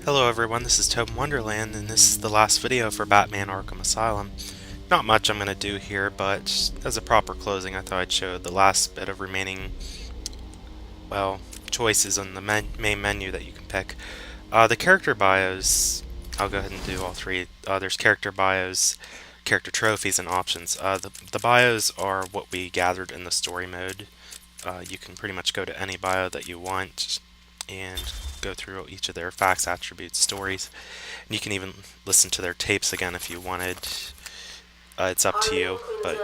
Hello everyone, this is ToadinWonderland, and this is the last video for Batman Arkham Asylum. Not much I'm going to do here, but as a proper closing I thought I'd show the last bit of remaining, well, choices on the main menu that you can pick. The character bios, I'll go ahead and do all three. There's character bios, character trophies, and options. The bios are what we gathered in the story mode. You can pretty much go to any bio that you want and go through each of their facts, attributes, stories. And you can even listen to their tapes again if you wanted. It's up to you, but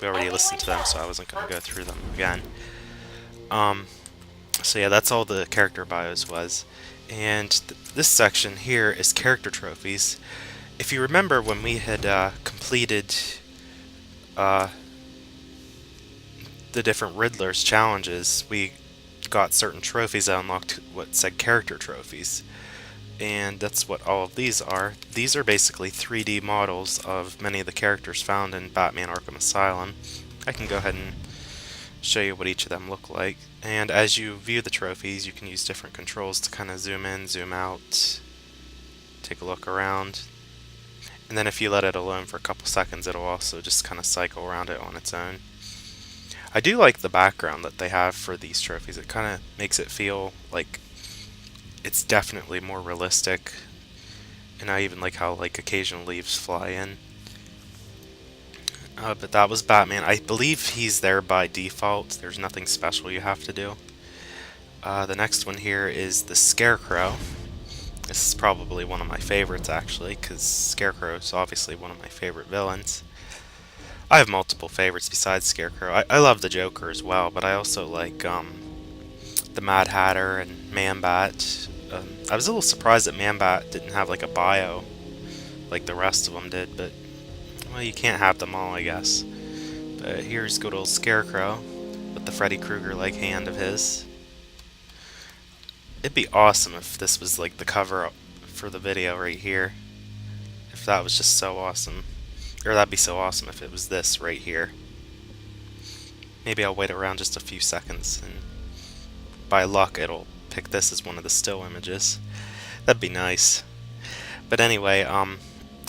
we already listened to them, so I wasn't going to go through them again. So yeah, that's all the character bios was. And this section here is character trophies. If you remember when we had completed the different Riddler's challenges, we got certain trophies that unlocked what said character trophies. And that's what all of these are. These are basically 3D models of many of the characters found in Batman Arkham Asylum. I can go ahead and show you what each of them look like. And as you view the trophies, you can use different controls to kind of zoom in, zoom out, take a look around. And then if you let it alone for a couple seconds, it'll also just kind of cycle around it on its own. I do like the background that they have for these trophies. It kind of makes it feel like it's definitely more realistic. And I even like how occasional leaves fly in. But that was Batman. I believe he's there by default. There's nothing special you have to do. The next one here is the Scarecrow. This is probably one of my favorites, actually, because Scarecrow is obviously one of my favorite villains. I have multiple favorites besides Scarecrow. I love the Joker as well, but I also like the Mad Hatter and Man-Bat. I was a little surprised that Man-Bat didn't have a bio like the rest of them did, but well, you can't have them all, I guess. But here's good old Scarecrow with the Freddy Krueger-like hand of his. It'd be awesome if this was the cover for the video right here. If that was just so awesome. Or that'd be so awesome if it was this right here. Maybe I'll wait around just a few seconds and by luck it'll pick this as one of the still images. That'd be nice. But anyway,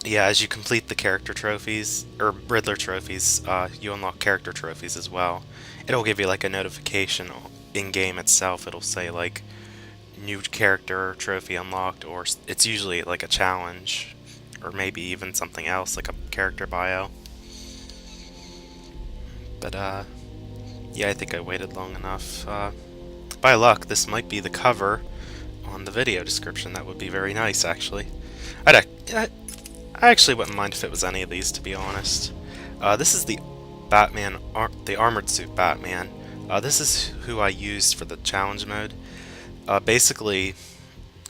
yeah, as you complete the character trophies, or Riddler trophies, you unlock character trophies as well. It'll give you a notification in-game itself. It'll say new character trophy unlocked, or it's usually a challenge, or maybe even something else like a character bio. But yeah, I think I waited long enough. By luck, this might be the cover on the video description. That would be very nice, actually. I actually wouldn't mind if it was any of these, to be honest. This is the Batman, the Armored Suit Batman. This is who I used for the challenge mode. Basically,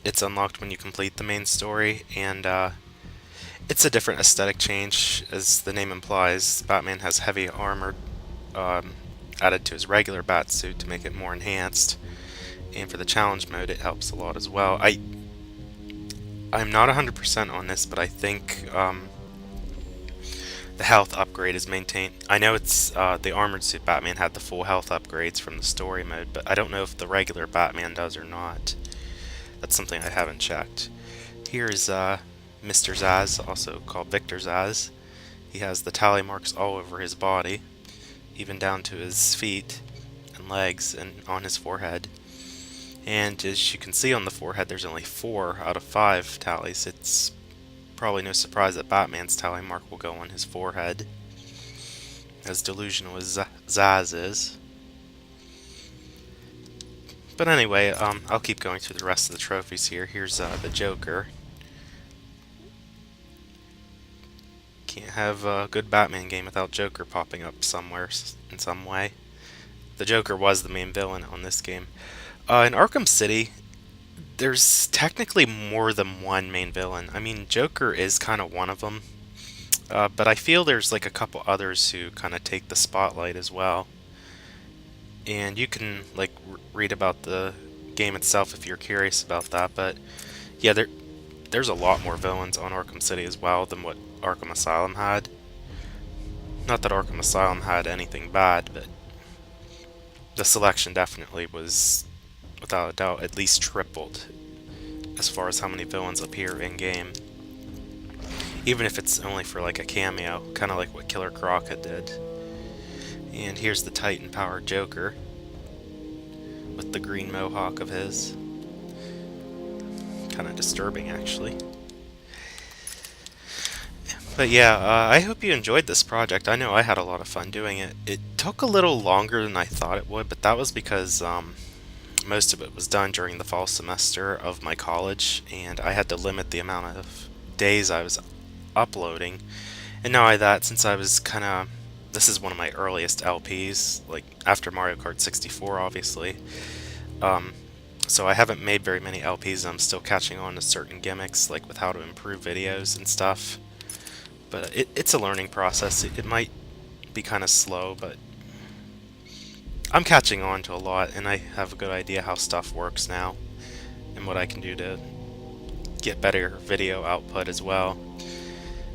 it's unlocked when you complete the main story, and it's a different aesthetic change, as the name implies. Batman has heavy armor added to his regular bat suit to make it more enhanced, and for the challenge mode it helps a lot as well. I'm not 100% on this, but I think the health upgrade is maintained. I know it's the Armored Suit Batman had the full health upgrades from the story mode, but I don't know if the regular Batman does or not. That's something I haven't checked. Here's Mr. Zsasz, also called Victor Zsasz. He has the tally marks all over his body, even down to his feet and legs and on his forehead. And as you can see on the forehead, there's only 4 out of 5 tallies. It's probably no surprise that Batman's tally mark will go on his forehead, as delusional as Zsasz is. But anyway, I'll keep going through the rest of the trophies here. Here's the Joker. Can't have a good Batman game without Joker popping up somewhere in some way. The Joker was the main villain on this game. In Arkham City, there's technically more than one main villain. I mean, Joker is kind of one of them, but I feel there's a couple others who kind of take the spotlight as well. And you can read about the game itself if you're curious about that. But yeah, there's a lot more villains on Arkham City as well than what Arkham Asylum had. Not that Arkham Asylum had anything bad, but the selection definitely was, without a doubt, at least tripled as far as how many villains appear in-game. Even if it's only for like a cameo, kind of like what Killer Croc did. And here's the Titan-powered Joker with the green mohawk of his. Kind of disturbing, actually. But yeah, I hope you enjoyed this project. I know I had a lot of fun doing it. It took a little longer than I thought it would, but that was because most of it was done during the fall semester of my college, and I had to limit the amount of days I was uploading. And not only that, since I was kind of... This is one of my earliest LPs, like after Mario Kart 64, obviously. So I haven't made very many LPs, and I'm still catching on to certain gimmicks, like with how to improve videos and stuff. But it's a learning process. It might be kind of slow, but I'm catching on to a lot, and I have a good idea how stuff works now, and what I can do to get better video output as well,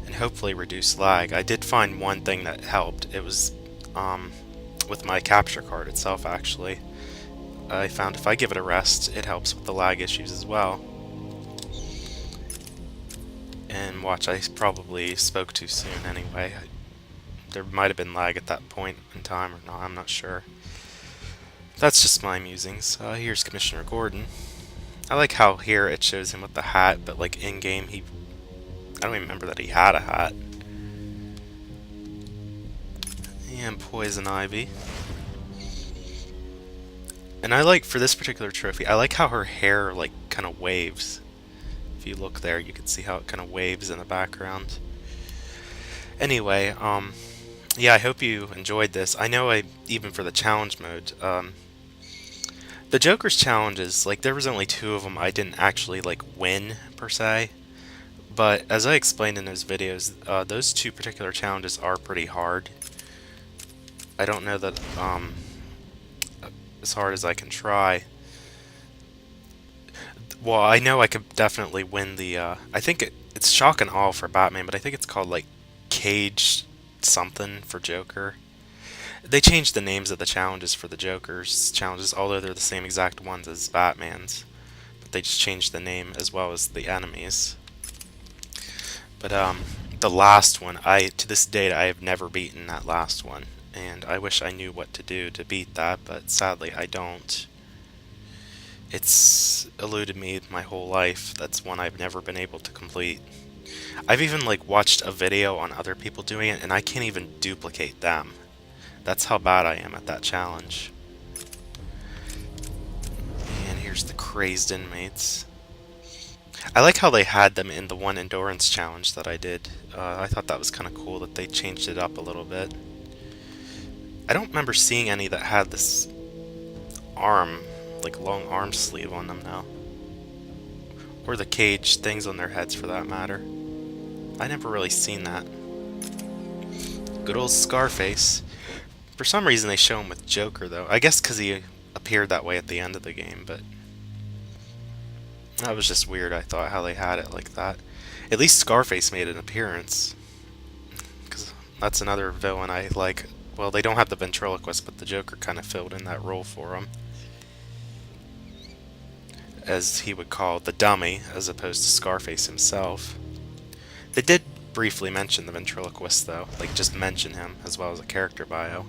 and hopefully reduce lag. I did find one thing that helped. It was with my capture card itself, actually. I found if I give it a rest, it helps with the lag issues as well. And watch, I probably spoke too soon anyway. There might have been lag at that point in time or not, I'm not sure. That's just my musings. Here's Commissioner Gordon. I like how here it shows him with the hat, but like in-game I don't even remember that he had a hat. And Poison Ivy. And I like, for this particular trophy, I like how her hair like kind of waves. If you look there, you can see how it kind of waves in the background. Anyway, yeah, I hope you enjoyed this. I know even for the challenge mode, the Joker's challenges, like there was only 2 of them I didn't actually like win per se. But as I explained in those videos, those 2 particular challenges are pretty hard. I don't know that as hard as I can try. Well, I know I could definitely win the, I think it's shock and awe for Batman, but I think it's called, like, Cage something for Joker. They changed the names of the challenges for the Joker's challenges, although they're the same exact ones as Batman's. But they just changed the name as well as the enemies. But, the last one, to this date, I have never beaten that last one. And I wish I knew what to do to beat that, but sadly I don't. It's eluded me my whole life. That's one I've never been able to complete. I've even like watched a video on other people doing it, and I can't even duplicate them. That's how bad I am at that challenge. And here's the crazed inmates. I like how they had them in the one endurance challenge that I did. I thought that was kind of cool that they changed it up a little bit. I don't remember seeing any that had this arm, like long arm sleeve on them now. Or the cage things on their heads for that matter. I never really seen that. Good old Scarface. For some reason they show him with Joker though. I guess because he appeared that way at the end of the game, but that was just weird, I thought, how they had it like that. At least Scarface made an appearance. Because that's another villain I like. Well, they don't have the ventriloquist, but the Joker kind of filled in that role for him. As he would call the dummy, as opposed to Scarface himself. They did briefly mention the ventriloquist, though. Like, just mention him, as well as a character bio.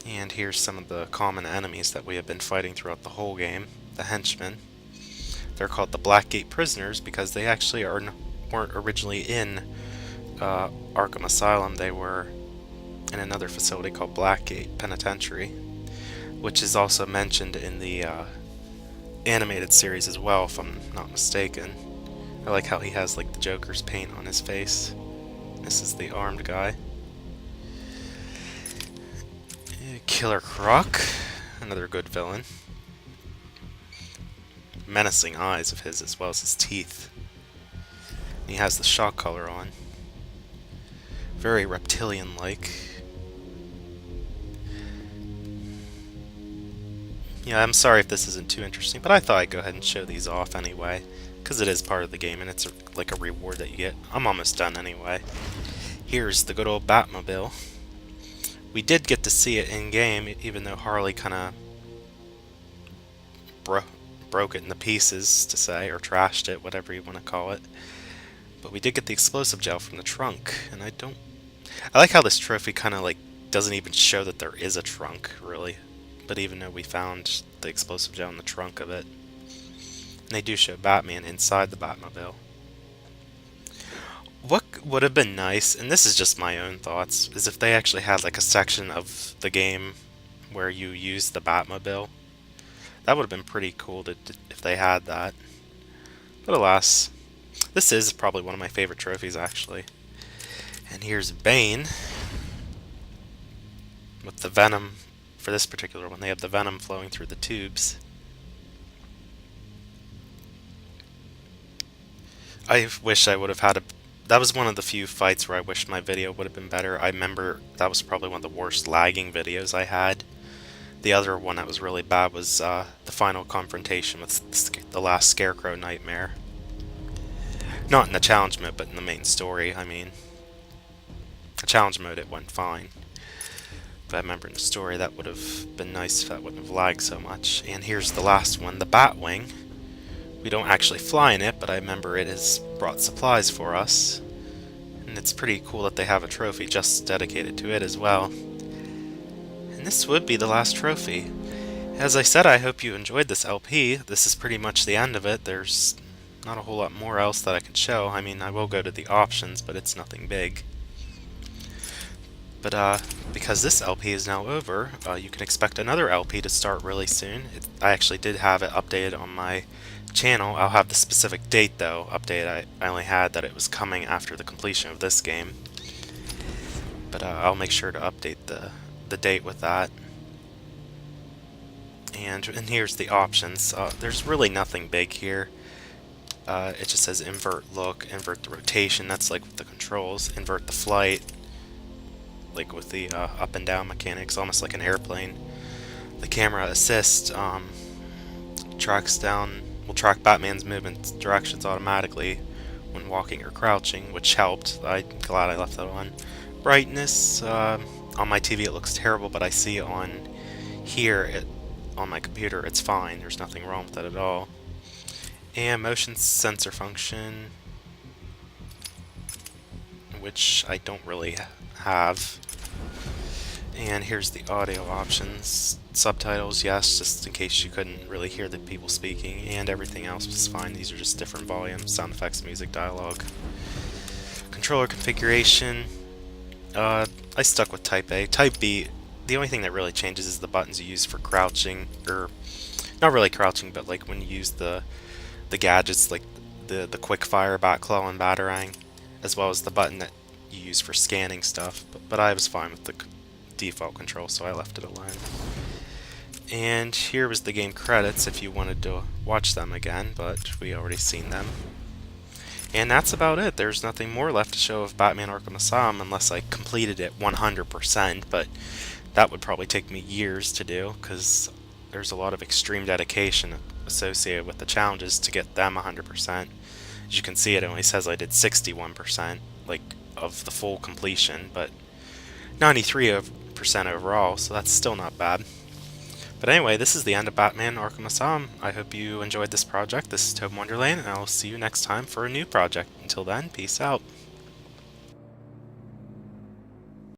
And here's some of the common enemies that we have been fighting throughout the whole game. The henchmen. They're called the Blackgate Prisoners because they actually weren't originally in Arkham Asylum. They were in another facility called Blackgate Penitentiary, which is also mentioned in the animated series as well, if I'm not mistaken. I like how he has like the Joker's paint on his face. This is the armed guy. Killer Croc, another good villain. Menacing eyes of his as well as his teeth. And he has the shock collar on. Very reptilian-like. Yeah, I'm sorry if this isn't too interesting, but I thought I'd go ahead and show these off anyway, because it is part of the game and it's like a reward that you get. I'm almost done anyway. Here's the good old Batmobile. We did get to see it in-game, even though Harley kind of broke it into pieces, to say, or trashed it, whatever you want to call it. But we did get the explosive gel from the trunk, and I like how this trophy kind of like doesn't even show that there is a trunk, really. But even though we found the explosive gel in the trunk of it. And they do show Batman inside the Batmobile. What would have been nice, and this is just my own thoughts, is if they actually had like a section of the game where you use the Batmobile. That would have been pretty cool if they had that. But alas, this is probably one of my favorite trophies, actually. And here's Bane with the Venom. For this particular one, they have the Venom flowing through the tubes. I wish I would have had a... That was one of the few fights where I wish my video would have been better. I remember that was probably one of the worst lagging videos I had. The other one that was really bad was the final confrontation with the last Scarecrow nightmare. Not in the challenge mode, but in the main story, I mean. The challenge mode, it went fine. But I remember in the story, that would have been nice if that wouldn't have lagged so much. And here's the last one, the Batwing. We don't actually fly in it, but I remember it has brought supplies for us. And it's pretty cool that they have a trophy just dedicated to it as well. And this would be the last trophy. As I said, I hope you enjoyed this LP. This is pretty much the end of it. There's not a whole lot more else that I could show. I mean, I will go to the options, but it's nothing big. But because this LP is now over, you can expect another LP to start really soon. I actually did have it updated on my channel. I'll have the specific date, though, updated. I only had that it was coming after the completion of this game. But I'll make sure to update the date with that. And here's the options. There's really nothing big here. It just says invert look, invert the rotation, that's like with the controls, invert the flight, like with the up and down mechanics, almost like an airplane. The camera assist will track Batman's movement directions automatically when walking or crouching, which helped. I'm glad I left that on. Brightness, on my TV it looks terrible, but I see on here, on my computer, it's fine. There's nothing wrong with that at all. And motion sensor function, which I don't really have. And here's the audio options. Subtitles, yes, just in case you couldn't really hear the people speaking, and everything else was fine. These are just different volumes, sound effects, music, dialogue. Controller configuration, I stuck with Type A. Type B, the only thing that really changes is the buttons you use for crouching, or not really crouching, but like when you use the gadgets, like the quick fire, bat claw, and batarang, as well as the button that you use for scanning stuff. But I was fine with the default control, so I left it alone. And here was the game credits if you wanted to watch them again, but we already seen them. And that's about it. There's nothing more left to show of Batman Arkham Asylum unless I completed it 100%, but that would probably take me years to do, because there's a lot of extreme dedication associated with the challenges to get them 100%. As you can see, it only says I did 61%, like, of the full completion, but 93% overall, so that's still not bad. But anyway, this is the end of Batman Arkham Asylum. I hope you enjoyed this project. This is ToadinWonderland, and I'll see you next time for a new project. Until then, peace out.